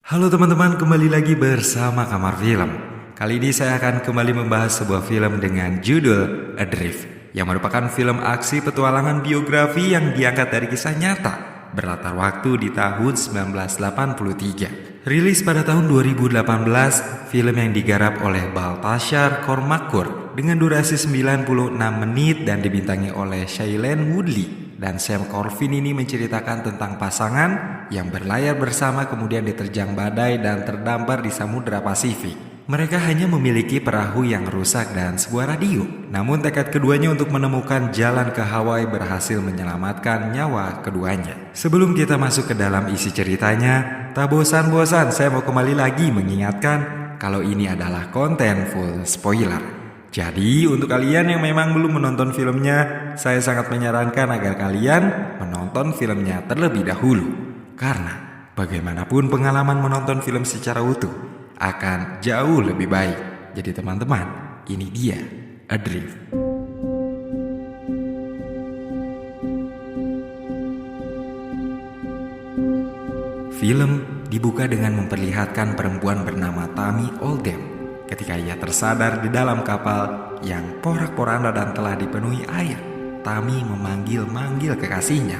Halo teman-teman, kembali lagi bersama Kamar Film. Kali ini saya akan kembali membahas sebuah film dengan judul Adrift, yang merupakan film aksi petualangan biografi yang diangkat dari kisah nyata berlatar waktu di tahun 1983. Rilis pada tahun 2018, film yang digarap oleh Baltasar Kormakur dengan durasi 96 menit dan dibintangi oleh Shailene Woodley dan Sam Corvin ini menceritakan tentang pasangan yang berlayar bersama kemudian diterjang badai dan terdampar di Samudra Pasifik. Mereka hanya memiliki perahu yang rusak dan sebuah radio. Namun tekad keduanya untuk menemukan jalan ke Hawaii berhasil menyelamatkan nyawa keduanya. Sebelum kita masuk ke dalam isi ceritanya, tak bosan-bosan saya mau kembali lagi mengingatkan kalau ini adalah konten full spoiler. Jadi untuk kalian yang memang belum menonton filmnya, saya sangat menyarankan agar kalian menonton filmnya terlebih dahulu. Karena bagaimanapun pengalaman menonton film secara utuh akan jauh lebih baik. Jadi teman-teman, ini dia Adrift. Film dibuka dengan memperlihatkan perempuan bernama Tammy Oldham ketika ia tersadar di dalam kapal yang porak-poranda dan telah dipenuhi air. Tammy memanggil-manggil kekasihnya,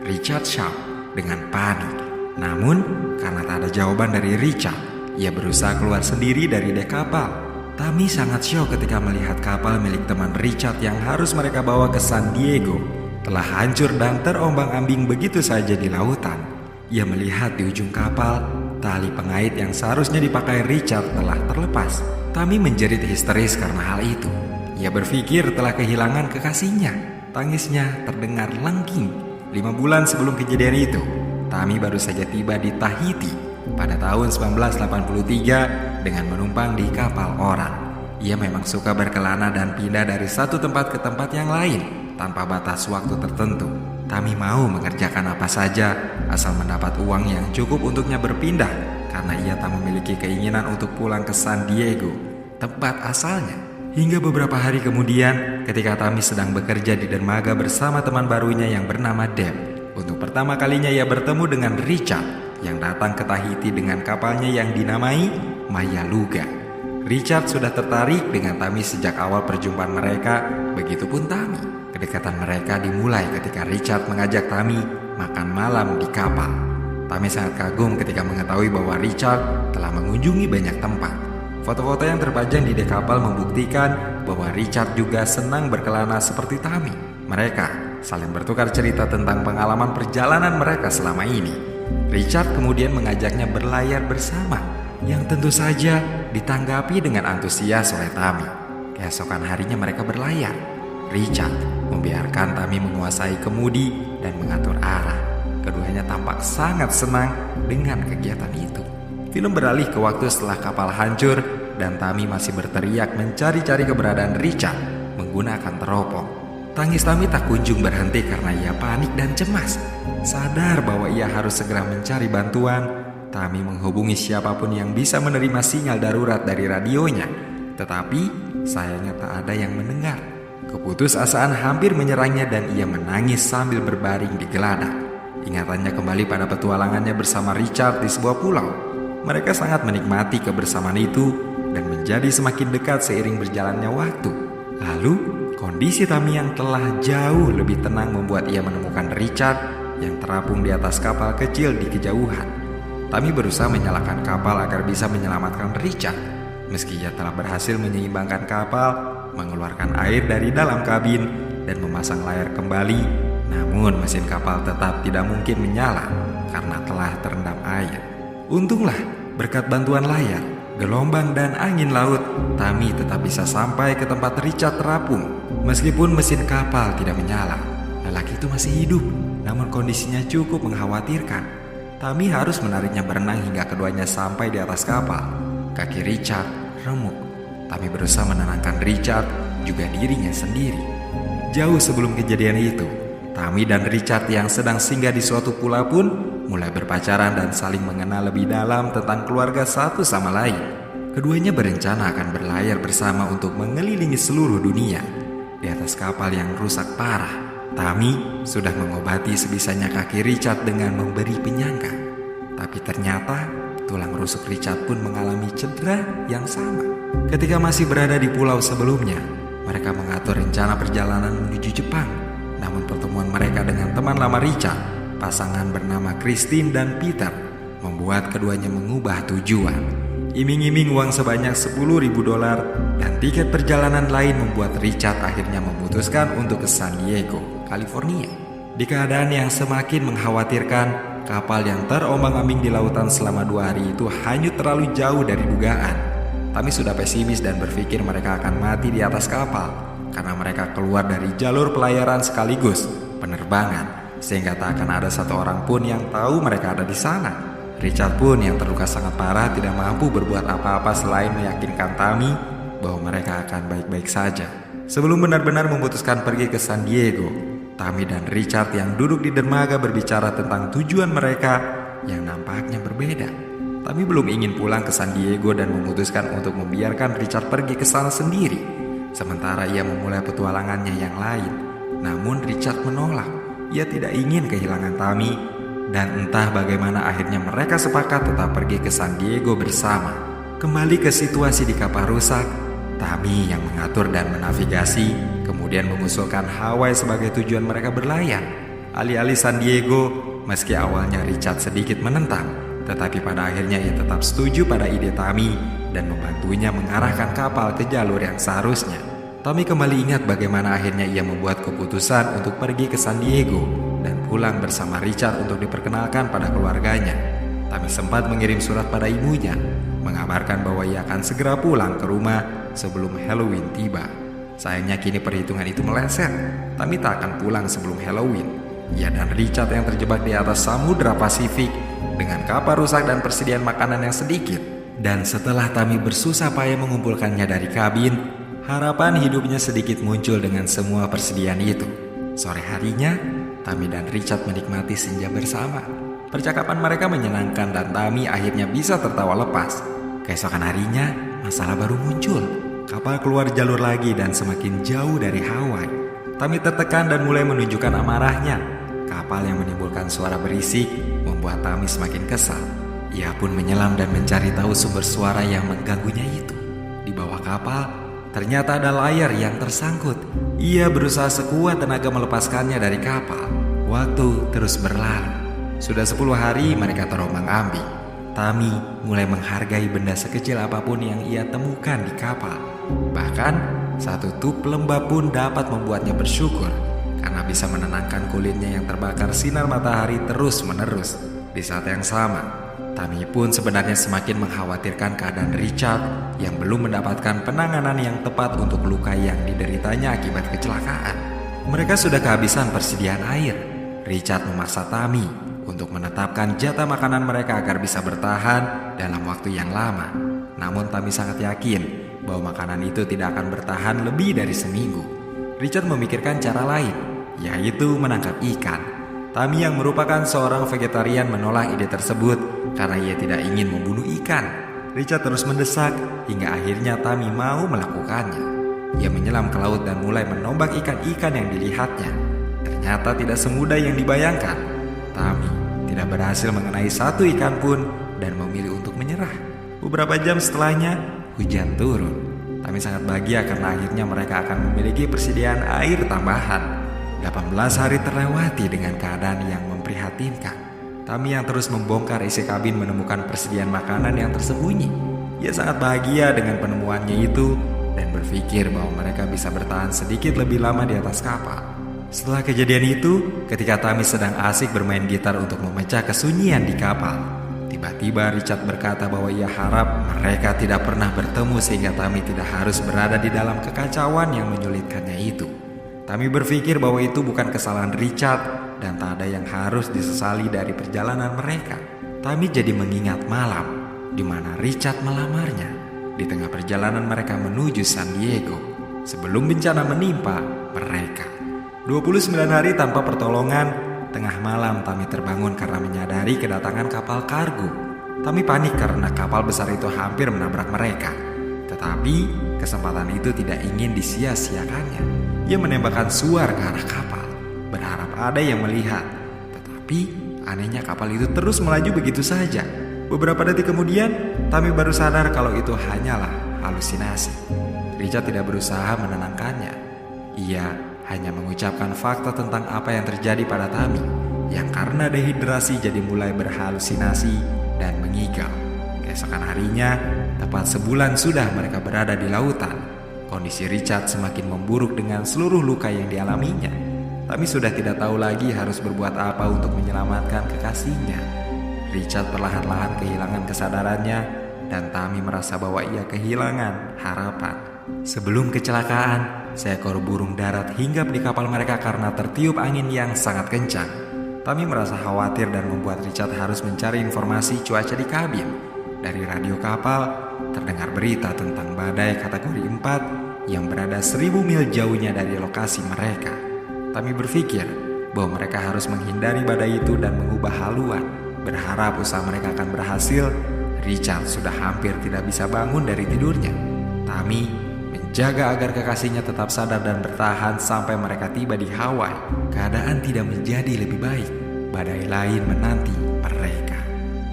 Richard Sharp, dengan panik. Namun, karena tak ada jawaban dari Richard, ia berusaha keluar sendiri dari dek kapal. Tammy sangat syok ketika melihat kapal milik teman Richard yang harus mereka bawa ke San Diego telah hancur dan terombang-ambing begitu saja di lautan. Ia melihat di ujung kapal, tali pengait yang seharusnya dipakai Richard telah terlepas. Tammy menjerit histeris karena hal itu. Ia berpikir telah kehilangan kekasihnya. Tangisnya terdengar lengking. 5 bulan sebelum kejadian itu, Tammy baru saja tiba di Tahiti pada tahun 1983 dengan menumpang di kapal orang. Ia memang suka berkelana dan pindah dari satu tempat ke tempat yang lain tanpa batas waktu tertentu. Tammy mau mengerjakan apa saja asal mendapat uang yang cukup untuknya berpindah karena ia tak memiliki keinginan untuk pulang ke San Diego, tempat asalnya. Hingga beberapa hari kemudian ketika Tammy sedang bekerja di dermaga bersama teman barunya yang bernama Deb. Untuk pertama kalinya ia bertemu dengan Richard yang datang ke Tahiti dengan kapalnya yang dinamai Mayaluga. Richard sudah tertarik dengan Tammy sejak awal perjumpaan mereka, begitupun Tammy. Kedekatan mereka dimulai ketika Richard mengajak Tammy makan malam di kapal. Tammy sangat kagum ketika mengetahui bahwa Richard telah mengunjungi banyak tempat. Foto-foto yang terpajang di dek kapal membuktikan bahwa Richard juga senang berkelana seperti Tammy. Mereka saling bertukar cerita tentang pengalaman perjalanan mereka selama ini. Richard kemudian mengajaknya berlayar bersama, yang tentu saja ditanggapi dengan antusias oleh Tammy. Keesokan harinya mereka berlayar. Richard membiarkan Tammy menguasai kemudi dan mengatur arah. Keduanya tampak sangat senang dengan kegiatan itu. Film beralih ke waktu setelah kapal hancur dan Tammy masih berteriak mencari-cari keberadaan Richard menggunakan teropong. Tangis Tammy tak kunjung berhenti karena ia panik dan cemas. Sadar bahwa ia harus segera mencari bantuan, Tammy menghubungi siapapun yang bisa menerima sinyal darurat dari radionya. Tetapi sayangnya tak ada yang mendengar. Keputusasaan hampir menyerangnya dan ia menangis sambil berbaring di geladak. Ingatannya kembali pada petualangannya bersama Richard di sebuah pulau. Mereka sangat menikmati kebersamaan itu dan menjadi semakin dekat seiring berjalannya waktu. Lalu, kondisi Tammy yang telah jauh lebih tenang membuat ia menemukan Richard yang terapung di atas kapal kecil di kejauhan. Tammy berusaha menyalakan kapal agar bisa menyelamatkan Richard. Meski ia telah berhasil menyeimbangkan kapal, mengeluarkan air dari dalam kabin dan memasang layar kembali, namun mesin kapal tetap tidak mungkin menyala karena telah terendam air. Untunglah berkat bantuan layar, gelombang dan angin laut, Tammy tetap bisa sampai ke tempat Richard terapung. Meskipun mesin kapal tidak menyala, lelaki itu masih hidup, namun kondisinya cukup mengkhawatirkan. Tammy harus menariknya berenang hingga keduanya sampai di atas kapal. Kaki Richard remuk. Tammy berusaha menenangkan Richard, juga dirinya sendiri. Jauh sebelum kejadian itu, Tammy dan Richard yang sedang singgah di suatu pulau pun mulai berpacaran dan saling mengenal lebih dalam tentang keluarga satu sama lain. Keduanya berencana akan berlayar bersama untuk mengelilingi seluruh dunia. Di atas kapal yang rusak parah, Tammy sudah mengobati sebisanya kaki Richard dengan memberi penyangga. Tapi ternyata tulang terusuk Richard pun mengalami cedera yang sama. Ketika masih berada di pulau sebelumnya, mereka mengatur rencana perjalanan menuju Jepang. Namun pertemuan mereka dengan teman lama Richard, pasangan bernama Christine dan Peter, membuat keduanya mengubah tujuan. Iming-iming uang sebanyak $10.000 dan tiket perjalanan lain membuat Richard akhirnya memutuskan untuk ke San Diego, California. Di keadaan yang semakin mengkhawatirkan, kapal yang terombang-ambing di lautan selama 2 hari itu hanyut terlalu jauh dari dugaan. Tommy sudah pesimis dan berpikir mereka akan mati di atas kapal karena mereka keluar dari jalur pelayaran sekaligus penerbangan, sehingga tak akan ada satu orang pun yang tahu mereka ada di sana. Richard pun yang terluka sangat parah tidak mampu berbuat apa-apa selain meyakinkan Tommy bahwa mereka akan baik-baik saja. Sebelum benar-benar memutuskan pergi ke San Diego, Tommy dan Richard yang duduk di dermaga berbicara tentang tujuan mereka yang nampaknya berbeda. Tommy belum ingin pulang ke San Diego dan memutuskan untuk membiarkan Richard pergi ke sana sendiri, sementara ia memulai petualangannya yang lain. Namun Richard menolak. Ia tidak ingin kehilangan Tommy. Dan entah bagaimana akhirnya mereka sepakat tetap pergi ke San Diego bersama. Kembali ke situasi di kapal rusak, Tommy yang mengatur dan menavigasi, kemudian mengusulkan Hawaii sebagai tujuan mereka berlayar. Alih-alih San Diego, meski awalnya Richard sedikit menentang, tetapi pada akhirnya ia tetap setuju pada ide Tommy dan membantunya mengarahkan kapal ke jalur yang seharusnya. Tommy kembali ingat bagaimana akhirnya ia membuat keputusan untuk pergi ke San Diego dan pulang bersama Richard untuk diperkenalkan pada keluarganya. Tommy sempat mengirim surat pada ibunya, mengabarkan bahwa ia akan segera pulang ke rumah sebelum Halloween tiba. Sayangnya kini perhitungan itu meleset. Tommy tak akan pulang sebelum Halloween. Ia dan Richard yang terjebak di atas Samudra Pasifik dengan kapal rusak dan persediaan makanan yang sedikit. Dan setelah Tommy bersusah payah mengumpulkannya dari kabin, harapan hidupnya sedikit muncul dengan semua persediaan itu. Sore harinya, Tommy dan Richard menikmati senja bersama. Percakapan mereka menyenangkan dan Tommy akhirnya bisa tertawa lepas. Keesokan harinya, masalah baru muncul. Kapal keluar jalur lagi dan semakin jauh dari Hawaii. Tommy tertekan dan mulai menunjukkan amarahnya. Kapal yang menimbulkan suara berisik membuat Tommy semakin kesal. Ia pun menyelam dan mencari tahu sumber suara yang mengganggunya itu. Di bawah kapal, ternyata ada layar yang tersangkut. Ia berusaha sekuat tenaga melepaskannya dari kapal. Waktu terus berlalu. Sudah 10 hari mereka terombang-ambing. Tommy mulai menghargai benda sekecil apapun yang ia temukan di kapal. Bahkan satu tup lembab pun dapat membuatnya bersyukur karena bisa menenangkan kulitnya yang terbakar sinar matahari terus-menerus. Di saat yang sama, Tommy pun sebenarnya semakin mengkhawatirkan keadaan Richard yang belum mendapatkan penanganan yang tepat untuk luka yang dideritanya akibat kecelakaan. Mereka sudah kehabisan persediaan air. Richard memaksa Tommy untuk menetapkan jatah makanan mereka agar bisa bertahan dalam waktu yang lama. Namun Tommy sangat yakin bahwa makanan itu tidak akan bertahan lebih dari seminggu. Richard memikirkan cara lain, yaitu menangkap ikan. Tommy yang merupakan seorang vegetarian menolak ide tersebut karena ia tidak ingin membunuh ikan. Richard terus mendesak hingga akhirnya Tommy mau melakukannya. Ia menyelam ke laut dan mulai menombak ikan-ikan yang dilihatnya. Ternyata tidak semudah yang dibayangkan. Tommy tidak berhasil mengenai satu ikan pun dan memilih untuk menyerah. Beberapa jam setelahnya, hujan turun. Tommy sangat bahagia karena akhirnya mereka akan memiliki persediaan air tambahan. 18 hari terlewati dengan keadaan yang memprihatinkan. Tommy yang terus membongkar isi kabin menemukan persediaan makanan yang tersembunyi. Ia sangat bahagia dengan penemuannya itu dan berpikir bahwa mereka bisa bertahan sedikit lebih lama di atas kapal. Setelah kejadian itu, ketika Tommy sedang asik bermain gitar untuk memecah kesunyian di kapal, tiba-tiba Richard berkata bahwa ia harap mereka tidak pernah bertemu sehingga Tommy tidak harus berada di dalam kekacauan yang menyulitkannya itu. Tommy berpikir bahwa itu bukan kesalahan Richard dan tak ada yang harus disesali dari perjalanan mereka. Tommy jadi mengingat malam di mana Richard melamarnya di tengah perjalanan mereka menuju San Diego sebelum bencana menimpa mereka. 29 hari tanpa pertolongan, tengah malam Tommy terbangun karena menyadari kedatangan kapal kargo. Tommy panik karena kapal besar itu hampir menabrak mereka. Tetapi kesempatan itu tidak ingin disia-siakannya. Ia menembakkan suar ke arah kapal, berharap ada yang melihat. Tetapi anehnya kapal itu terus melaju begitu saja. Beberapa detik kemudian, Tammy baru sadar kalau itu hanyalah halusinasi. Richard tidak berusaha menenangkannya. Ia hanya mengucapkan fakta tentang apa yang terjadi pada Tammy, yang karena dehidrasi jadi mulai berhalusinasi dan mengigau. Keesokan harinya, tepat sebulan sudah mereka berada di lautan. Kondisi Richard semakin memburuk dengan seluruh luka yang dialaminya. Tammy sudah tidak tahu lagi harus berbuat apa untuk menyelamatkan kekasihnya. Richard perlahan-lahan kehilangan kesadarannya dan Tammy merasa bahwa ia kehilangan harapan. Sebelum kecelakaan, seekor burung darat hinggap di kapal mereka karena tertiup angin yang sangat kencang. Tammy merasa khawatir dan membuat Richard harus mencari informasi cuaca di kabin. Dari radio kapal, terdengar berita tentang badai kategori 4 yang berada 1000 mil jauhnya dari lokasi mereka. Tammy berpikir bahwa mereka harus menghindari badai itu dan mengubah haluan. Berharap usaha mereka akan berhasil, Richard sudah hampir tidak bisa bangun dari tidurnya. Tammy menjaga agar kekasihnya tetap sadar dan bertahan sampai mereka tiba di Hawaii. Keadaan tidak menjadi lebih baik. Badai lain menanti mereka.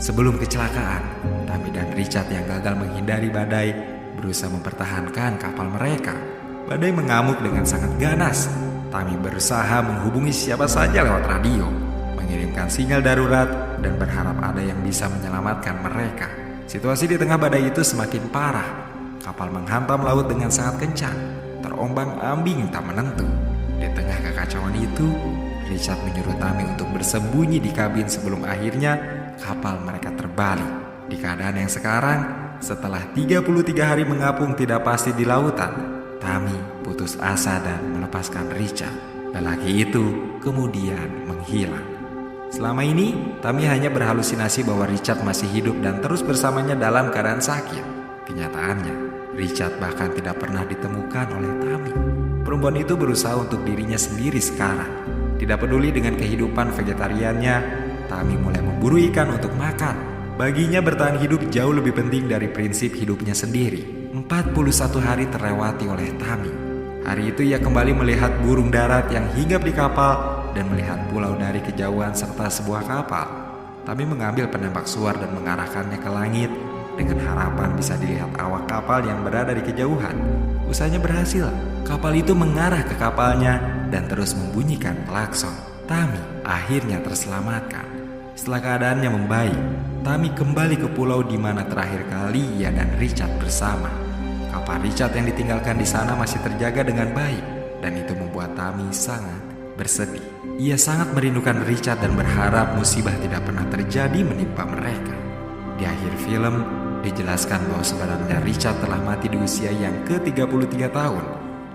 Sebelum kecelakaan, Tammy dan Richard yang gagal menghindari badai berusaha mempertahankan kapal mereka. Badai mengamuk dengan sangat ganas. Tammy berusaha menghubungi siapa saja lewat radio, mengirimkan sinyal darurat dan berharap ada yang bisa menyelamatkan mereka. Situasi di tengah badai itu semakin parah. Kapal menghantam laut dengan sangat kencang, terombang-ambing tak menentu. Di tengah kekacauan itu, Richard menyuruh Tammy untuk bersembunyi di kabin sebelum akhirnya kapal mereka terbalik. Di keadaan yang sekarang, setelah 33 hari mengapung tidak pasti di lautan, Tammy putus asa dan melepaskan Richard. Lelaki itu kemudian menghilang. Selama ini, Tammy hanya berhalusinasi bahwa Richard masih hidup dan terus bersamanya dalam keadaan sakit. Kenyataannya, Richard bahkan tidak pernah ditemukan oleh Tammy. Perempuan itu berusaha untuk dirinya sendiri sekarang. Tidak peduli dengan kehidupan vegetariannya, Tammy mulai memburu ikan untuk makan. Baginya bertahan hidup jauh lebih penting dari prinsip hidupnya sendiri. 41 hari terlewati oleh Tammy. Hari itu ia kembali melihat burung darat yang hinggap di kapal dan melihat pulau dari kejauhan serta sebuah kapal. Tammy mengambil penembak suar dan mengarahkannya ke langit dengan harapan bisa dilihat awak kapal yang berada di kejauhan. Usahanya berhasil. Kapal itu mengarah ke kapalnya dan terus membunyikan klakson. Tammy akhirnya terselamatkan. Setelah keadaannya membaik, Tammy kembali ke pulau di mana terakhir kali ia dan Richard bersama. Kapal Richard yang ditinggalkan di sana masih terjaga dengan baik dan itu membuat Tammy sangat bersedih. Ia sangat merindukan Richard dan berharap musibah tidak pernah terjadi menimpa mereka. Di akhir film, dijelaskan bahwa sebenarnya Richard telah mati di usia yang ke-33 tahun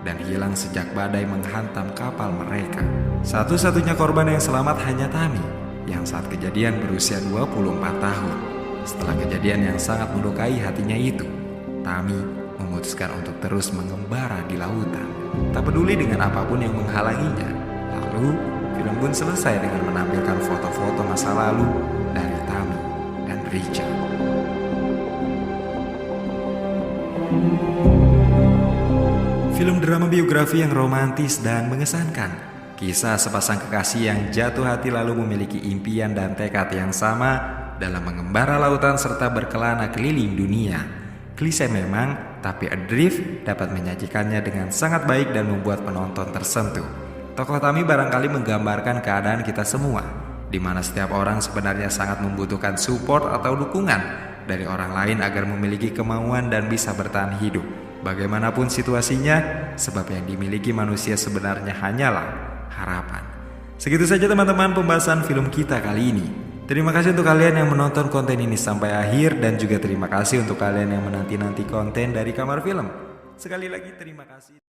dan hilang sejak badai menghantam kapal mereka. Satu-satunya korban yang selamat hanya Tammy, yang saat kejadian berusia 24 tahun. Setelah kejadian yang sangat melukai hatinya itu, Tammy memutuskan untuk terus mengembara di lautan, tak peduli dengan apapun yang menghalanginya. Lalu, film pun selesai dengan menampilkan foto-foto masa lalu dari Tammy dan Richard. Film drama biografi yang romantis dan mengesankan. Kisah sepasang kekasih yang jatuh hati lalu memiliki impian dan tekad yang sama dalam mengembara lautan serta berkelana keliling dunia. Klise memang, tapi Adrift dapat menyajikannya dengan sangat baik dan membuat penonton tersentuh. Tokoh Tammy barangkali menggambarkan keadaan kita semua, di mana setiap orang sebenarnya sangat membutuhkan support atau dukungan dari orang lain agar memiliki kemauan dan bisa bertahan hidup. Bagaimanapun situasinya, sebab yang dimiliki manusia sebenarnya hanyalah harapan. Segitu saja teman-teman pembahasan film kita kali ini. Terima kasih untuk kalian yang menonton konten ini sampai akhir dan juga terima kasih untuk kalian yang menanti-nanti konten dari Kamar Film. Sekali lagi terima kasih.